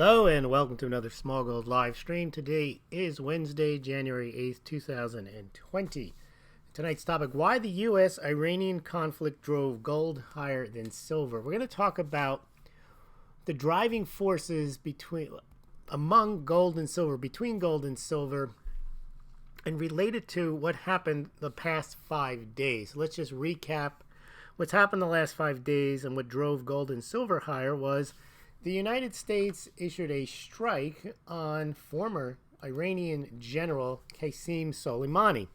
Hello and welcome to another Smaulgld live stream. Today is Wednesday, January 8th, 2020. Tonight's topic, why the U.S.-Iranian conflict drove gold higher than silver. We're going to talk about the driving forces among gold and silver, between gold and silver, and related to what happened the past 5 days. Let's just recap what's happened the last 5 days, and what drove gold and silver higher was the United States issued a strike on former Iranian general Qasem Soleimani.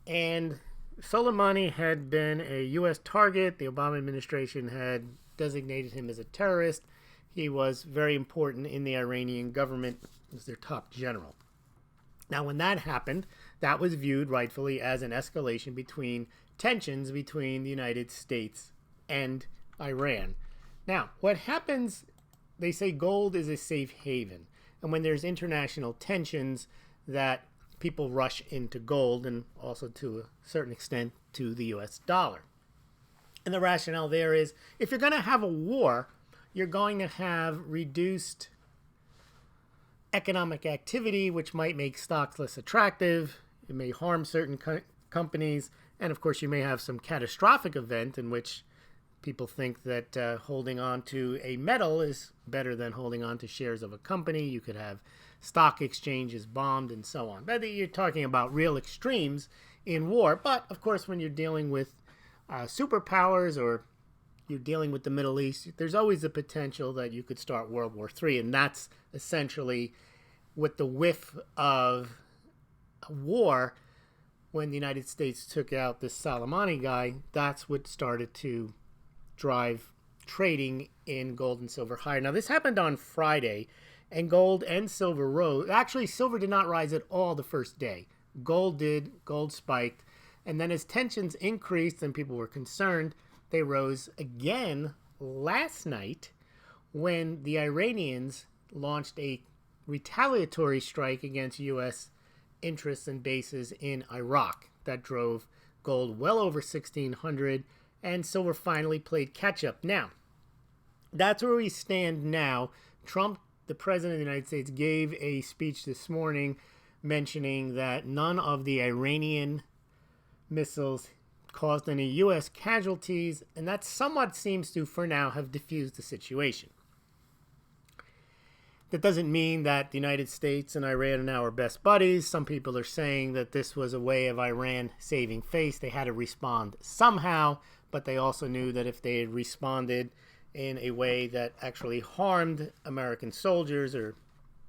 And Soleimani had been a U.S. target. The Obama administration had designated him as a terrorist. He was very important in the Iranian government as their top general. Now, when that happened, that was viewed rightfully as an escalation between tensions between the United States and Iran. Now, what happens, they say gold is a safe haven. And when there's international tensions, that people rush into gold, and also to a certain extent to the US dollar. And the rationale there is, if you're going to have a war, you're going to have reduced economic activity, which might make stocks less attractive. It may harm certain companies. And of course, you may have some catastrophic event in which people think that holding on to a metal is better than holding on to shares of a company. You could have stock exchanges bombed and so on. But you're talking about real extremes in war. But of course, when you're dealing with superpowers, or you're dealing with the Middle East, there's always the potential that you could start World War III. And that's essentially what the whiff of a war, when the United States took out this Soleimani guy, that's what started to drive trading in gold and silver higher. Now, this happened on Friday, and gold and silver rose. Actually, silver did not rise at all the first day. Gold did. Gold spiked. And then as tensions increased and people were concerned, they rose again last night when the Iranians launched a retaliatory strike against U.S. interests and bases in Iraq. That drove gold well over 1,600, and silver finally played catch-up. Now, that's where we stand now. Trump, the president of the United States, gave a speech this morning mentioning that none of the Iranian missiles caused any U.S. casualties, and that somewhat seems to, for now, have diffused the situation. That doesn't mean that the United States and Iran now are best buddies. Some people are saying that this was a way of Iran saving face. They had to respond somehow, but they also knew that if they had responded in a way that actually harmed American soldiers or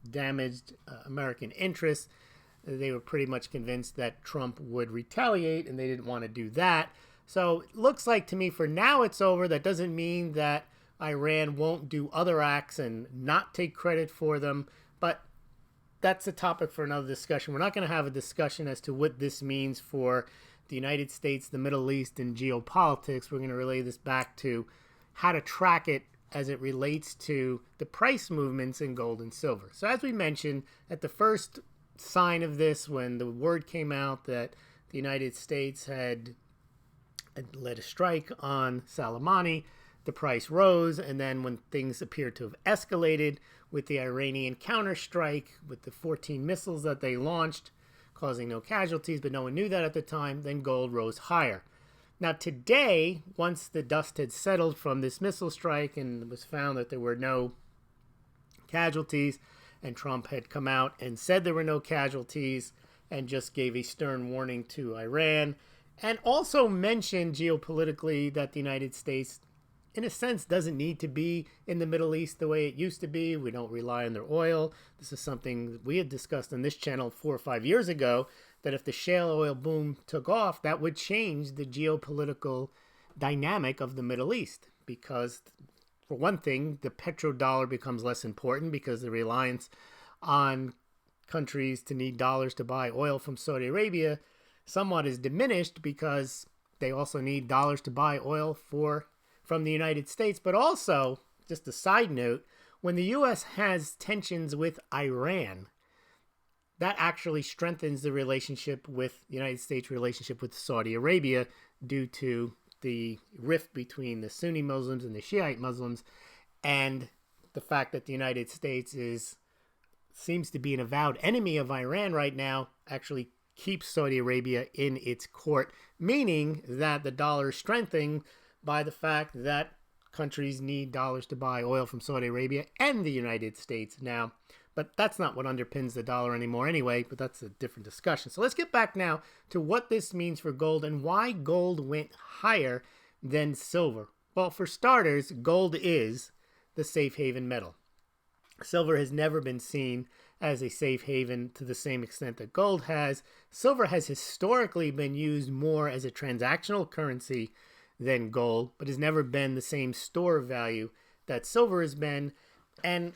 damaged American interests, they were pretty much convinced that Trump would retaliate, and they didn't want to do that. So it looks like to me for now it's over. That doesn't mean that Iran won't do other acts and not take credit for them, but that's a topic for another discussion. We're not going to have a discussion as to what this means for the United States, the Middle East, and geopolitics. We're going to relay this back to how to track it as it relates to the price movements in gold and silver. So as we mentioned, at the first sign of this, when the word came out that the United States had led a strike on Soleimani, the price rose. And then when things appeared to have escalated with the Iranian counterstrike, with the 14 missiles that they launched, causing no casualties, but no one knew that at the time, then gold rose higher. Now today, once the dust had settled from this missile strike and it was found that there were no casualties, and Trump had come out and said there were no casualties and just gave a stern warning to Iran, and also mentioned geopolitically that the United States, in a sense, doesn't need to be in the Middle East the way it used to be. We don't rely on their oil. This is something that we had discussed on this channel 4 or 5 years ago, that if the shale oil boom took off, that would change the geopolitical dynamic of the Middle East. Because, for one thing, the petrodollar becomes less important because the reliance on countries to need dollars to buy oil from Saudi Arabia somewhat is diminished, because they also need dollars to buy oil from the United States. But also, just a side note, when the U.S. has tensions with Iran, that actually strengthens the relationship with the United States' relationship with Saudi Arabia, due to the rift between the Sunni Muslims and the Shiite Muslims, and the fact that the United States seems to be an avowed enemy of Iran right now actually keeps Saudi Arabia in its court, meaning that the dollar is strengthening by the fact that countries need dollars to buy oil from Saudi Arabia and the United States now. But that's not what underpins the dollar anymore anyway, but that's a different discussion. So let's get back now to what this means for gold and why gold went higher than silver. Well, for starters, gold is the safe haven metal. Silver has never been seen as a safe haven to the same extent that gold has. Silver has historically been used more as a transactional currency than gold, but has never been the same store value that silver has been. And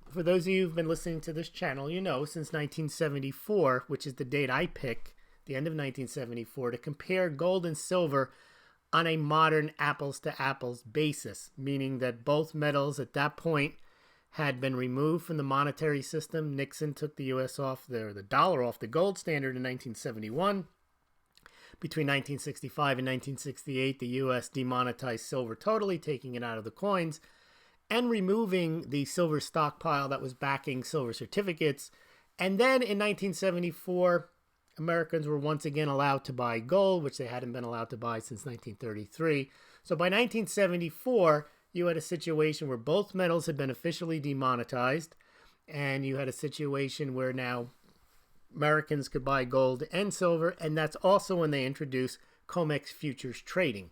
for those of you who've been listening to this channel, you know, since 1974, which is the date I pick, the end of 1974, to compare gold and silver on a modern apples-to-apples basis, meaning that both metals at that point had been removed from the monetary system. Nixon took the U.S. off the dollar off the gold standard in 1971. Between 1965 and 1968, the U.S. demonetized silver totally, taking it out of the coins and removing the silver stockpile that was backing silver certificates. And then in 1974, Americans were once again allowed to buy gold, which they hadn't been allowed to buy since 1933. So by 1974, you had a situation where both metals had been officially demonetized, and you had a situation where now Americans could buy gold and silver, and that's also when they introduced COMEX futures trading.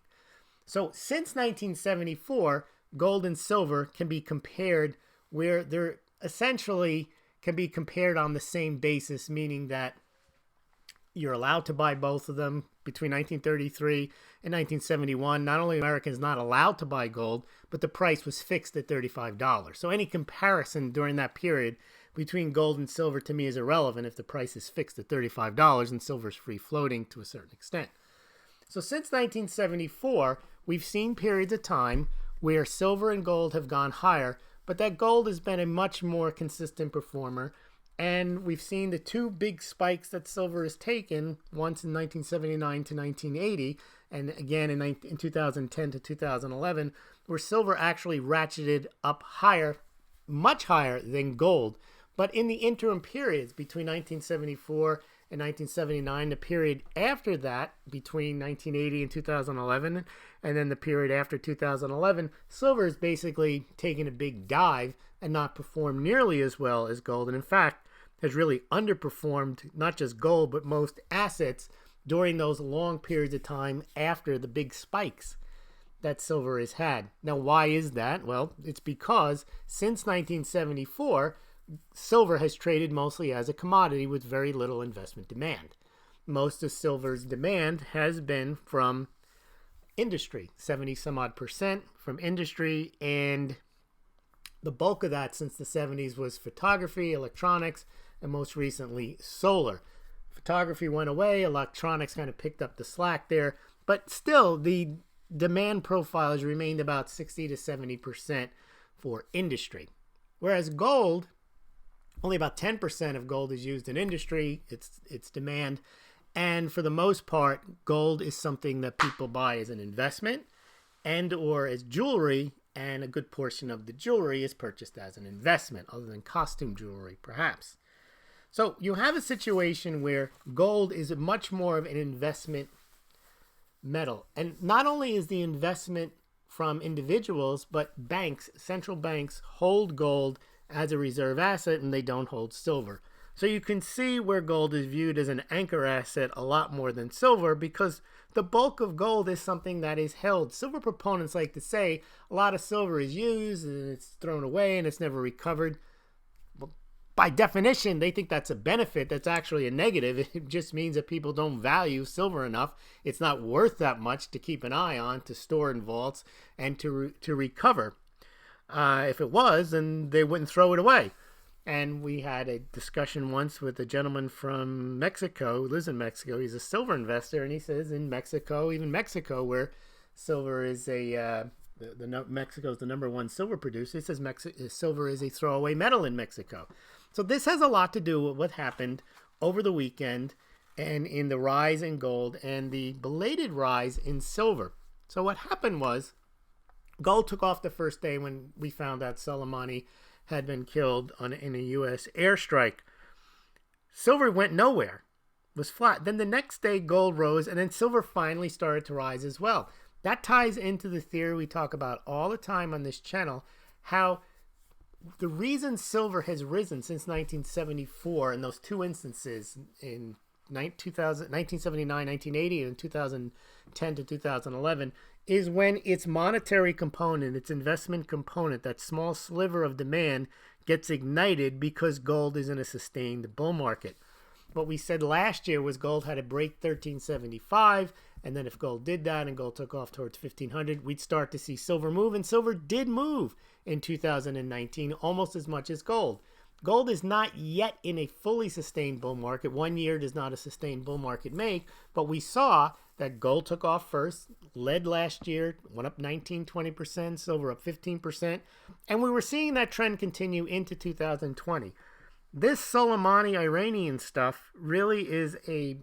So since 1974, gold and silver can be compared where they're essentially can be compared on the same basis, meaning that you're allowed to buy both of them. Between 1933 and 1971, not only are Americans not allowed to buy gold, but the price was fixed at $35. So any comparison during that period between gold and silver to me is irrelevant if the price is fixed at $35 and silver is free floating to a certain extent. So since 1974, we've seen periods of time where silver and gold have gone higher, but that gold has been a much more consistent performer. And we've seen the two big spikes that silver has taken, once in 1979 to 1980, and again in 2010 to 2011, where silver actually ratcheted up higher, much higher than gold. But in the interim periods between 1974 and 1979, the period after that, between 1980 and 2011, and then the period after 2011, silver has basically taken a big dive and not performed nearly as well as gold. And in fact, has really underperformed not just gold, but most assets during those long periods of time after the big spikes that silver has had. Now, why is that? Well, it's because since 1974, silver has traded mostly as a commodity with very little investment demand. Most of silver's demand has been from industry, 70 some odd percent from industry, and the bulk of that since the 70s was photography, electronics, and most recently solar. Photography went away, electronics kind of picked up the slack there, but still the demand profile has remained about 60 to 70% for industry. Whereas gold, only about 10% of gold is used in industry, its demand, and for the most part, gold is something that people buy as an investment and or as jewelry, and a good portion of the jewelry is purchased as an investment, other than costume jewelry, perhaps. So you have a situation where gold is much more of an investment metal. And not only is the investment from individuals, but banks, central banks, hold gold as a reserve asset, and they don't hold silver. So you can see where gold is viewed as an anchor asset a lot more than silver, because the bulk of gold is something that is held. Silver proponents like to say a lot of silver is used and it's thrown away and it's never recovered. By definition, they think that's a benefit. That's actually a negative. It just means that people don't value silver enough. It's not worth that much to keep an eye on, to store in vaults, and to recover. If it was, then they wouldn't throw it away. And we had a discussion once with a gentleman from Mexico who lives in Mexico. He's a silver investor, and he says in Mexico, even Mexico, where silver is Mexico is the number one silver producer, he says silver is a throwaway metal in Mexico. So this has a lot to do with what happened over the weekend and in the rise in gold and the belated rise in silver. So what happened was Gold took off the first day when we found out Soleimani had been killed in a U.S. airstrike. Silver went nowhere, was flat. Then the next day, gold rose, and then silver finally started to rise as well. That ties into the theory we talk about all the time on this channel, how the reason silver has risen since 1974 in those two instances in 1979, 1980, and 2010 to 2011 is when its monetary component, its investment component, that small sliver of demand gets ignited because gold is in a sustained bull market. What we said last year was gold had to break 1375, and then if gold did that and gold took off towards 1500, we'd start to see silver move, and silver did move in 2019 almost as much as gold. Gold is not yet in a fully sustained bull market. 1 year does not a sustained bull market make, but we saw that gold took off first, led last year, went up 19-20%, silver up 15%, and we were seeing that trend continue into 2020. This Soleimani Iranian stuff really is a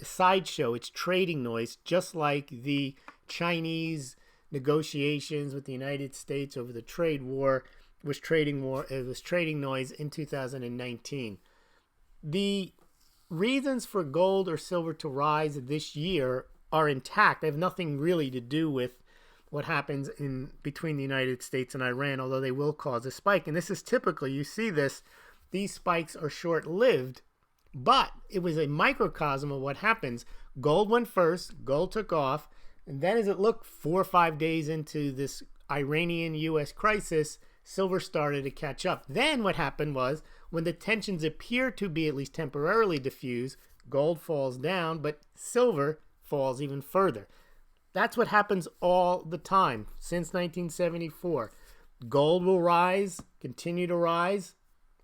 sideshow. It's trading noise, just like the Chinese negotiations with the United States over the trade war was trading noise in 2019. The reasons for gold or silver to rise this year are intact. They have nothing really to do with what happens in between the United States and Iran, although they will cause a spike. And this is typical. You see this. These spikes are short-lived, but it was a microcosm of what happens. Gold went first. Gold took off. And then as it looked 4 or 5 days into this Iranian-U.S. crisis, silver started to catch up. Then what happened was, when the tensions appear to be at least temporarily diffused, gold falls down, but silver falls even further. That's what happens all the time since 1974. Gold will rise, continue to rise.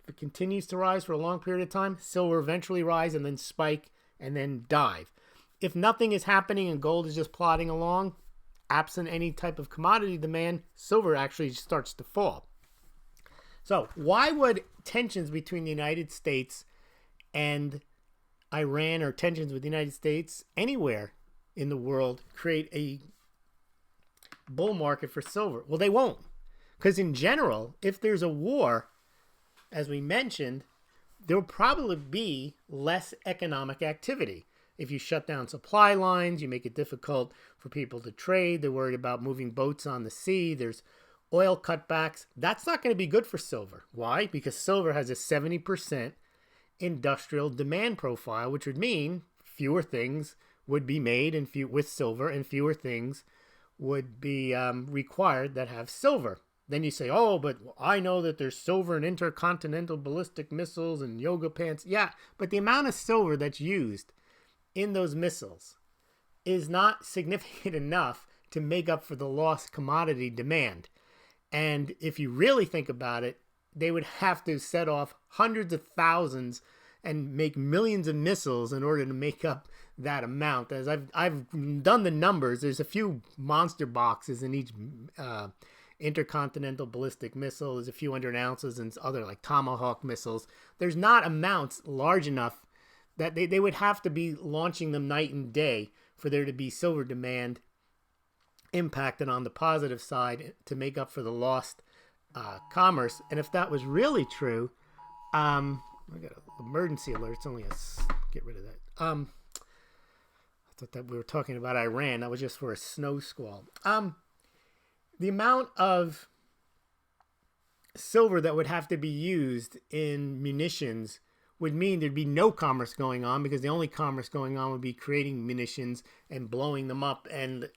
If it continues to rise for a long period of time, silver eventually rise and then spike and then dive. If nothing is happening and gold is just plodding along, absent any type of commodity demand, silver actually starts to fall. So why would tensions between the United States and Iran, or tensions with the United States anywhere in the world, create a bull market for silver? Well, they won't. Because in general, if there's a war, as we mentioned, there will probably be less economic activity. If you shut down supply lines, you make it difficult for people to trade. They're worried about moving boats on the sea. There's oil cutbacks. That's not going to be good for silver. Why? Because silver has a 70% industrial demand profile, which would mean fewer things would be made with silver, and fewer things would be required that have silver. Then you say, oh, but I know that there's silver in intercontinental ballistic missiles and yoga pants. Yeah, but the amount of silver that's used in those missiles is not significant enough to make up for the lost commodity demand. And if you really think about it, they would have to set off hundreds of thousands and make millions of missiles in order to make up that amount. As I've done the numbers, there's a few monster boxes in each intercontinental ballistic missile. There's a few hundred ounces and other like Tomahawk missiles. There's not amounts large enough that they would have to be launching them night and day for there to be silver demand impacted on the positive side to make up for the lost commerce. And if that was really true, I got an emergency alert. It's only get rid of that. I thought that we were talking about Iran. That was just for a snow squall. The amount of silver that would have to be used in munitions would mean there'd be no commerce going on, because the only commerce going on would be creating munitions and blowing them up, and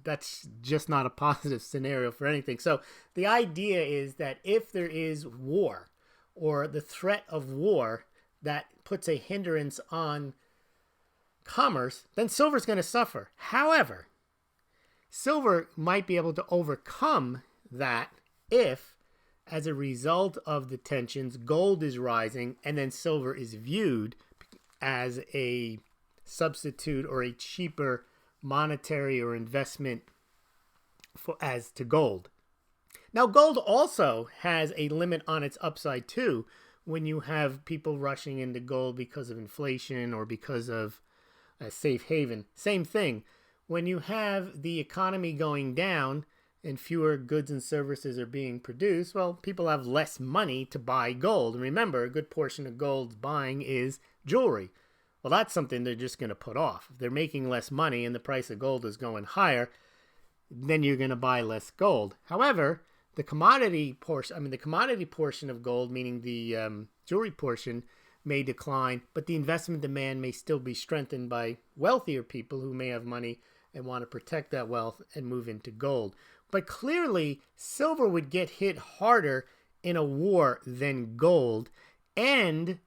that's just not a positive scenario for anything. So the idea is that if there is war or the threat of war that puts a hindrance on commerce, then silver's going to suffer. However, silver might be able to overcome that if, as a result of the tensions, gold is rising and then silver is viewed as a substitute or a cheaper monetary or investment as to gold. Now, gold also has a limit on its upside too, when you have people rushing into gold because of inflation or because of a safe haven. Same thing. When you have the economy going down, and fewer goods and services are being produced, well, people have less money to buy gold. And remember, a good portion of gold's buying is jewelry. Well, that's something they're just going to put off. If they're making less money and the price of gold is going higher, then you're going to buy less gold. However, the commodity portion of gold, meaning the jewelry portion, may decline, but the investment demand may still be strengthened by wealthier people who may have money and want to protect that wealth and move into gold. But clearly, silver would get hit harder in a war than gold, and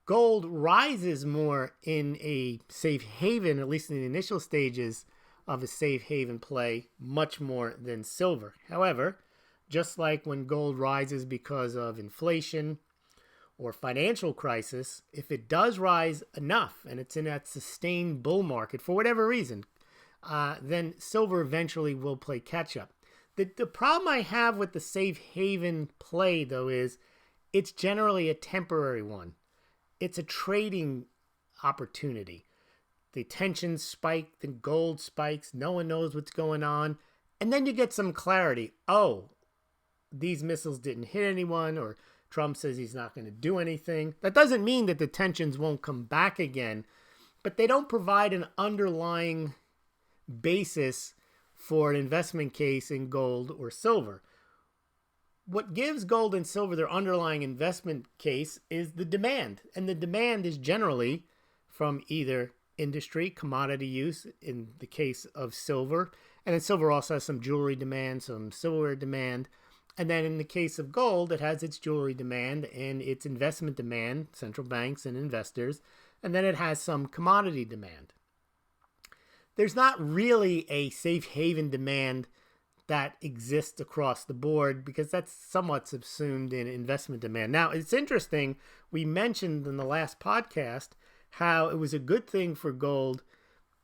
gold rises more in a safe haven, at least in the initial stages of a safe haven play, much more than silver. However, just like when gold rises because of inflation or financial crisis, if it does rise enough and it's in that sustained bull market for whatever reason, then silver eventually will play catch up. The problem I have with the safe haven play, though, is it's generally a temporary one. It's a trading opportunity. The tensions spike, the gold spikes, no one knows what's going on, and then you get some clarity. Oh, these missiles didn't hit anyone, or Trump says he's not going to do anything. That doesn't mean that the tensions won't come back again, but they don't provide an underlying basis for an investment case in gold or silver. What gives gold and silver their underlying investment case is the demand. And the demand is generally from either industry, commodity use in the case of silver. And then silver also has some jewelry demand, some silverware demand. And then in the case of gold, it has its jewelry demand and its investment demand, central banks and investors. And then it has some commodity demand. There's not really a safe haven demand that exists across the board because that's somewhat subsumed in investment demand. Now, it's interesting. We mentioned in the last podcast how it was a good thing for gold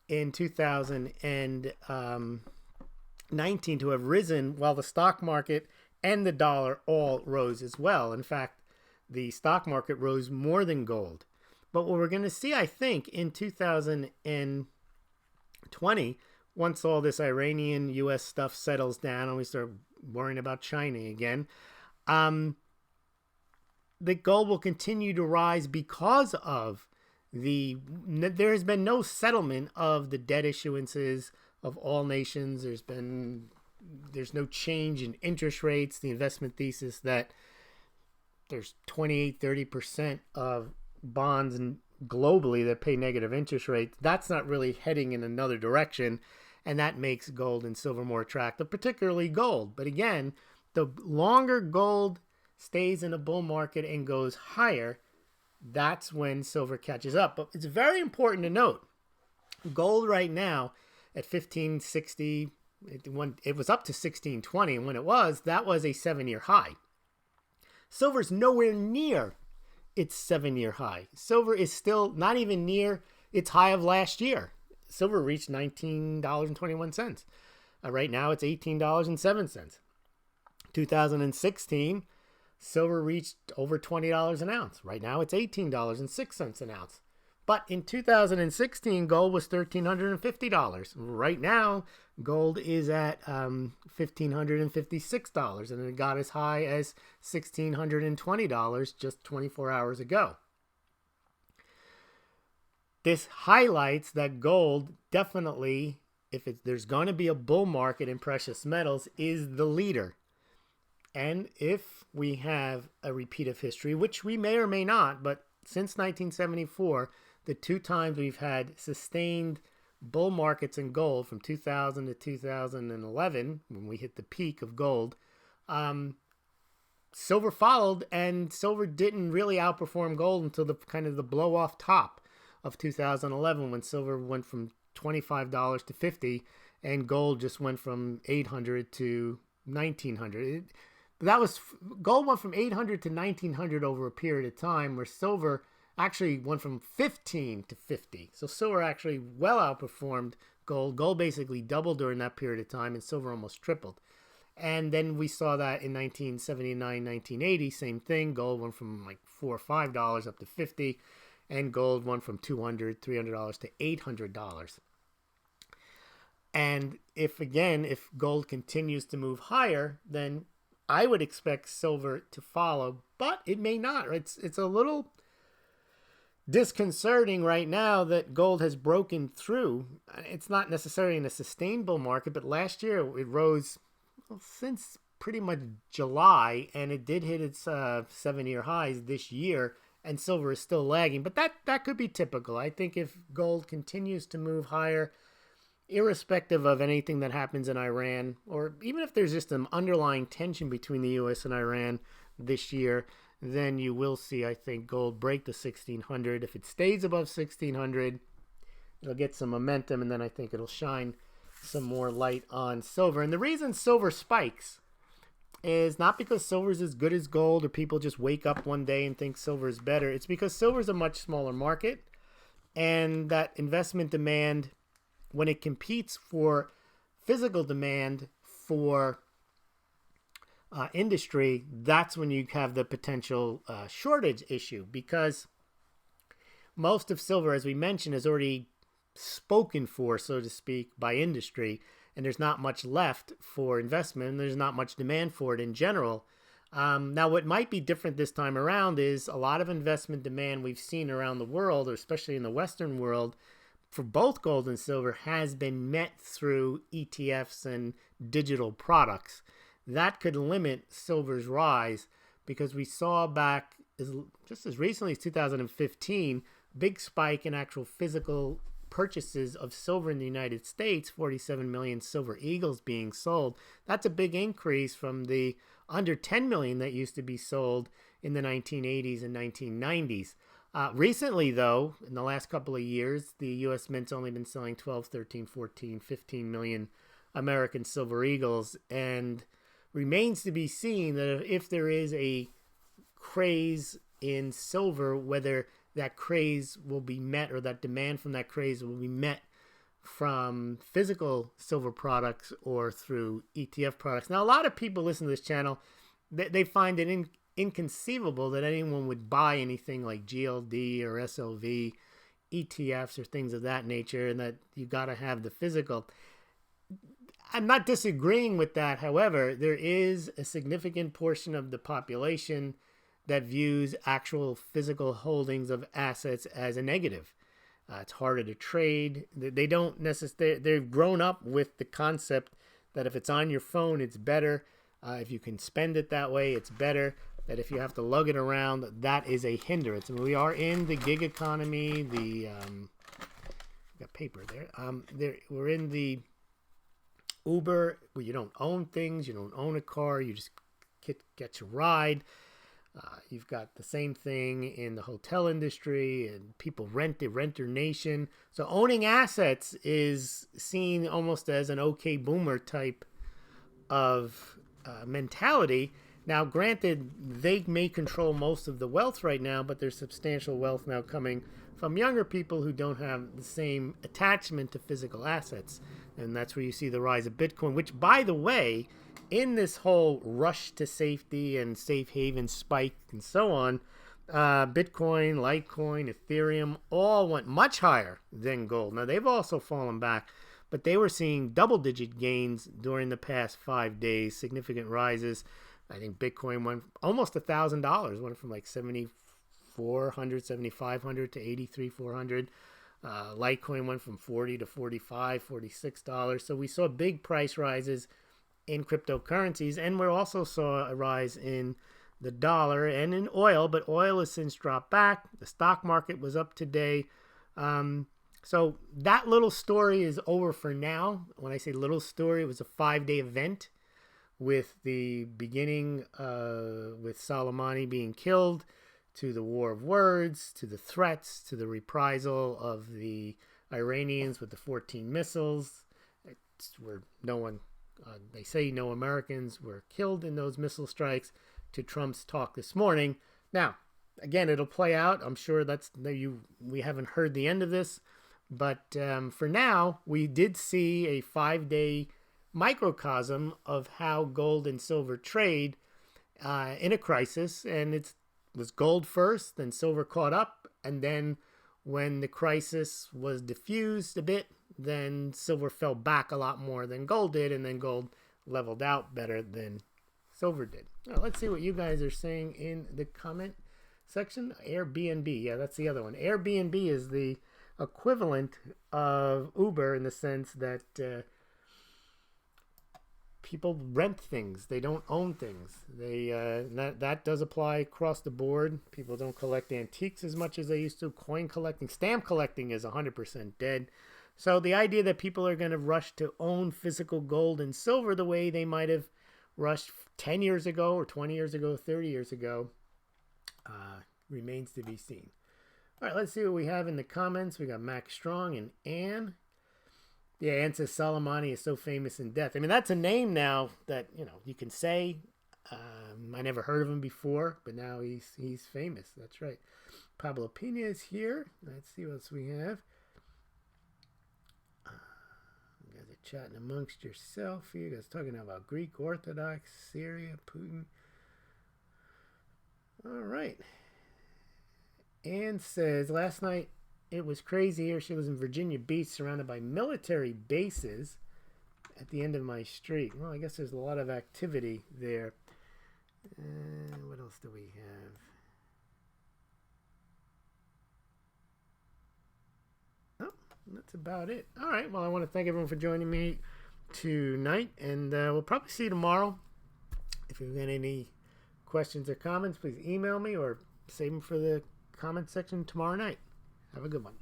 in 2019 to have risen while the stock market and the dollar all rose as well. In fact, the stock market rose more than gold. But what we're going to see, I think, in 2020, once all this Iranian U.S. stuff settles down and we start worrying about China again, the gold will continue to rise because of there has been no settlement of the debt issuances of all nations. There's no change in interest rates. The investment thesis that there's 28-30% of bonds and globally that pay negative interest rates, that's not really heading in another direction, and that makes gold and silver more attractive, particularly gold. But again, the longer gold stays in a bull market and goes higher, that's when silver catches up. But it's very important to note, gold right now at 1560, it was up to 1620, and when it was, that was a 7-year high. Silver's nowhere near its 7-year high. Silver is still not even near its high of last year. Silver reached $19.21. Right now it's $18.07. 2016, silver reached over $20 an ounce. Right now it's $18.06 an ounce. But in 2016, gold was $1,350. Right now, gold is at $1,556, and it got as high as $1,620 just 24 hours ago. This highlights that gold definitely, there's going to be a bull market in precious metals, is the leader. And if we have a repeat of history, which we may or may not, but since 1974, the two times we've had sustained bull markets in gold from 2000 to 2011, when we hit the peak of gold, silver followed, and silver didn't really outperform gold until the kind of the blow off top of 2011, when silver went from $25 to $50 and gold just went from $800 to $1,900. Gold went from $800 to $1,900 over a period of time, where silver actually went from 15 to 50. So silver actually well outperformed gold. Gold basically doubled during that period of time, and silver almost tripled. And then we saw that in 1979, 1980, same thing. Gold went from like $4 or $5 up to 50, and gold went from $200, $300 to $800. And if gold continues to move higher, then I would expect silver to follow, but it may not. It's a little disconcerting right now that gold has broken through. It's not necessarily in a sustainable market, but last year it rose since pretty much July, and it did hit its 7-year highs this year, and silver is still lagging. But that could be typical. I think if gold continues to move higher, irrespective of anything that happens in Iran, or even if there's just an underlying tension between the U.S. and Iran this year, then you will see, I think, gold break the 1600. If it stays above 1600, it'll get some momentum, and then I think it'll shine some more light on silver. And the reason silver spikes is not because silver is as good as gold, or people just wake up one day and think silver is better. It's because silver is a much smaller market, and that investment demand, when it competes for physical demand for industry, that's when you have the potential shortage issue, because most of silver, as we mentioned, is already spoken for, so to speak, by industry, and there's not much left for investment, and there's not much demand for it in general. Now, what might be different this time around is a lot of investment demand we've seen around the world, or especially in the Western world, for both gold and silver has been met through ETFs and digital products. That could limit silver's rise, because we saw back just as recently as 2015, big spike in actual physical purchases of silver in the United States, 47 million silver eagles being sold. That's a big increase from the under 10 million that used to be sold in the 1980s and 1990s. Recently, though, in the last couple of years, the U.S. Mint's only been selling 12, 13, 14, 15 million American silver eagles, and remains to be seen that if there is a craze in silver, whether that craze will be met, or that demand from that craze will be met from physical silver products or through ETF products. Now, a lot of people listen to this channel, they find it inconceivable that anyone would buy anything like GLD or SLV, ETFs or things of that nature, and that you got to have the physical. I'm not disagreeing with that. However, there is a significant portion of the population that views actual physical holdings of assets as a negative. It's harder to trade. They don't necessarily, they've grown up with the concept that if it's on your phone, it's better. If you can spend it that way, it's better. That if you have to lug it around, that is a hindrance. And we are in the gig economy. Got paper there. We're in the Uber, where you don't own things, you don't own a car, you just get your ride. You've got the same thing in the hotel industry, and people rent the renter nation. So owning assets is seen almost as an okay boomer type of mentality. Now, granted, they may control most of the wealth right now, but there's substantial wealth now coming from younger people who don't have the same attachment to physical assets. And that's where you see the rise of Bitcoin, which, by the way, in this whole rush to safety and safe haven spike and so on, Bitcoin, Litecoin, Ethereum all went much higher than gold. Now, they've also fallen back, but they were seeing double-digit gains during the past 5 days, significant rises. I think Bitcoin went almost $1,000, went from like 7,400, 7,500 to 8,300. Litecoin went from $40 to $45, $46. So we saw big price rises in cryptocurrencies, and we also saw a rise in the dollar and in oil, but oil has since dropped back. The stock market was up today. So that little story is over for now. When I say little story, it was a 5-day event, with the beginning with Soleimani being killed, to the war of words, to the threats, to the reprisal of the Iranians with the 14 missiles, where no one, they say no Americans were killed in those missile strikes, to Trump's talk this morning. Now, again, it'll play out. I'm sure we haven't heard the end of this, but for now, we did see a 5-day microcosm of how gold and silver trade in a crisis, and it was gold first, then silver caught up, and then when the crisis was diffused a bit, then silver fell back a lot more than gold did, and then gold leveled out better than silver did. All right, let's see what you guys are saying in the comment section. Airbnb, yeah, that's the other one. Airbnb is the equivalent of Uber in the sense that people rent things. They don't own things. That does apply across the board. People don't collect antiques as much as they used to. Coin collecting, stamp collecting is 100% dead. So the idea that people are going to rush to own physical gold and silver the way they might have rushed 10 years ago or 20 years ago, 30 years ago, remains to be seen. All right, let's see what we have in the comments. We got Max Strong and Anne. Yeah, Anne says Soleimani is so famous in death. I mean, that's a name now that, you can say. I never heard of him before, but now he's famous. That's right. Pablo Pina is here. Let's see what else we have. You guys are chatting amongst yourself here. You guys talking about Greek Orthodox, Syria, Putin. All right. Anne says, last night it was crazy here. She was in Virginia Beach surrounded by military bases at the end of my street. Well, I guess there's a lot of activity there. What else do we have? Oh, that's about it. All right. Well, I want to thank everyone for joining me tonight, and we'll probably see you tomorrow. If you've got any questions or comments, please email me or save them for the comment section tomorrow night. Have a good one.